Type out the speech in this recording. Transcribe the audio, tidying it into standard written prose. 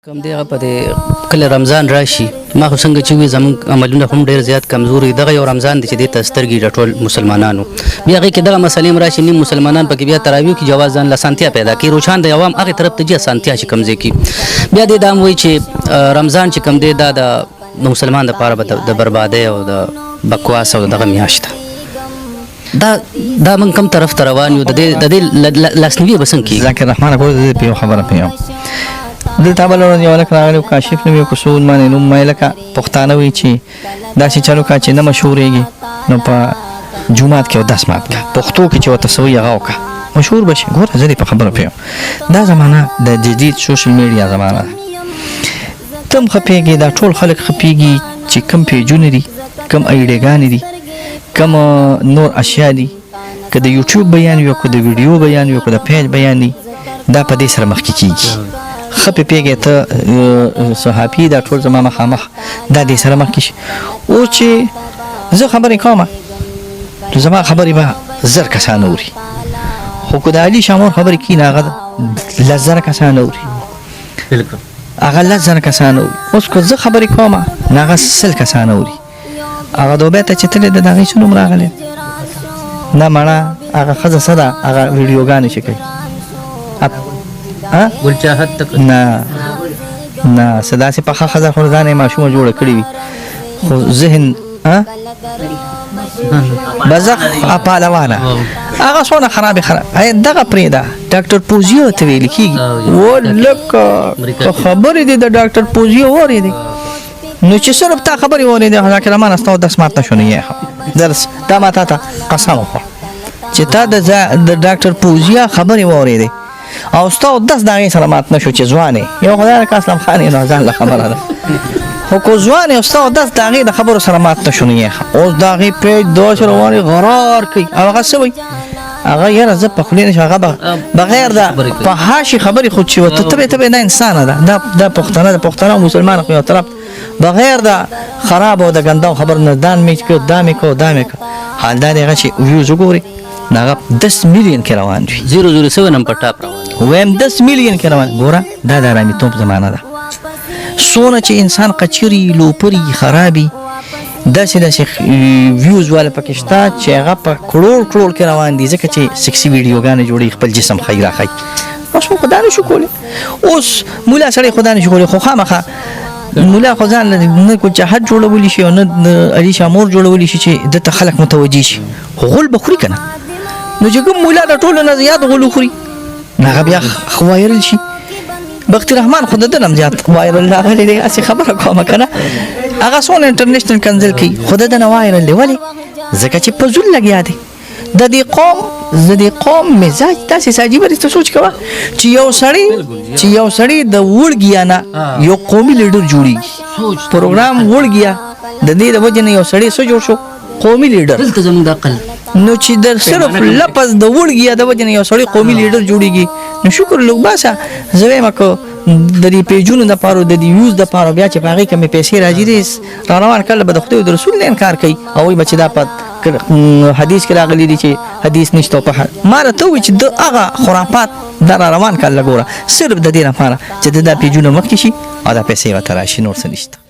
کم دی هغه په کله رمضان راشي ما خو څنګه چې وي زموږ عملونه هم ډېر زیات کمزوري دغه یو رمضان دی چې دې ته سترګې د ټول مسلمانانو بیا هغې کې دغه مسلې هم راشي نیم مسلمانان پکې بیا تراویحو کې جواز ځان له اسانتیا پیدا کوي روچان د عوام هغې طرف ته ځي اسانتیا چې کوم ځای کې بیا دې دا هم وایي چې رمضان چې کوم دی دا د مسلمان دپاره به د بربادۍ او د بکواس او دغه میاشت دا موږ کوم طرف ته روان یو د دې لاسنیوي به څنګه کېږي ذاکر رحمان اکو د دې په یو خبره پوهیم دلته بله ورځ یو هلک راغلی کاشف نوم یې کوڅو باندې نوم مې لکه پښتانه وایي چې داسې چل وکړه چې نه مشهورېږي نو په جومات کې اودس مات کړه پښتو کې چې ورته څه وایي هغه وکړه مشهور به شي ګوره زه دې په خبره پوهیم دا زمانه د جدید سوشل میډیا زمانه ده ته هم خپېږې دا ټول خلک خپېږي چې کوم پیجونه دي کوم ایډیګانې دي کوم نور اشیا دي که د یوټیوب بیان وي که د ویډیو بیان وي که د پیج بیان دي دا په دې سره مخکې کېږي ښه پې پېږې ته صحافي دا ټول زما مخامخ دا دې سره مخکې شي اوس چې زه خبرې کوم زما خبرې به زر کسان اوري خو که د علي شامور خبرې کښي نو هغه 10,000 کسان اوري هغه 10,000 کسان اوري اوس که زه خبرې کوم نو هغه 100 کسان اوري هغه دوبۍ ته چې تللی د هغې څه نوم راغلی نه مړه هغه ښځه څه ده هغه ویډیوګانې چې کوي ګلچاحت نه څه داسې پخه ښځه خو ځان یې ماشومه جوړه کړې وي خو ذهن بزخ پهلوانه هغه څونه خرابې دغه پرېږده ډاکټر پوزیو ته ویل کېږي و لکه خبرې دي د ډاکټر پوزیو اورېدې نو چې صرف تا خبرې اورېدې ذاکر رحمان ستا اودس مات نه شو نو یې درس دا ما تا ته قسم وخوړه چې تا د ډاکټر پوزیا خبرې واورېدې او ستا اودس د هغې سره مات نه شو چې ځوان یې یو خدای لکه اسلم خان یې نو ځان له خبره ده خو که ځوان یې او ستا اودس د هغې د خبرو سره مات نه شو نو یې اوس د هغې پیج داسې روان یې غرار کوي او هغه څه وایي هغه یاره زه په خولې نه شم هغه بغیر د فحاشي خبرې خو چې ورته تبې دا انسانه ده دا پښتانه د پښتانه او مسلمان خو یو طرف بغیر د خراب او د ګنداو خبر نه دان مې کړ دا مې کړ حال دا دی هغه چې ویوز وګورئ نو هغه 10 میلیون کې روان وي 007 په ټاپ روان ویم 10 میلیون کې روان ګوره دا د رامیتوب زمانه ده څونه چې انسان قچري لوپري خرابي داسې ویوز والا پکې شته چې هغه په کروڑ کې روان دي ځکه چې سکسي ویډیوګانې جوړي خپل جسم ښایي راښایي اوس خو خدا نه شو کولی اوس مولا سړی خدا نه شو کولی خو خامخا مولا خو ځان نه کو جهاد جوړولی شي او نه علي شامور جوړولی شي چې دته خلک متوجي شي غول به خوري که نه نو چې کوم مولا د ټولو نه زیات غول وخوري نو هغه بیا وایرل شي بختي رحمان خو د ده نه هم زیات وایرل راغلی دی هسې خبره کومه که نه هغه څونه انټرنیشنل کنزل کوي خو د ده نه وایرل دی ولې ځکه چې په زول لګیا دی د دې قوم مزاج داسې عجیبه دی ته سوچ کوه چې یو سړی د وړګیا نه یو قومي لیډر جوړېږي پروګرام وړګیا د دې د وجې نه یو سړی څه جوړ شو قومي لیډر دلته زموږ د عقل نو چې د صرف لفظ د وړګیا د وجې نه یو سړی قومي لیډر جوړېږي نو شکر لږ باسه زه وایم که د دې پیجونو دپاره د دې ویوز دپاره بیا چې په هغې کمې پیسې راځي دی راروان کله به د خدای د رسول نه انکار کوي او وایي به چې دا په حدیث کې راغلی دي چې حدیث نشته په ما راته ووایي چې د هغه خرافات دا راروان کله ګوره صرف د دې لپاره چې د دا پیجونه مخکې شي او دا پیسې ورته راشي نور څه نشته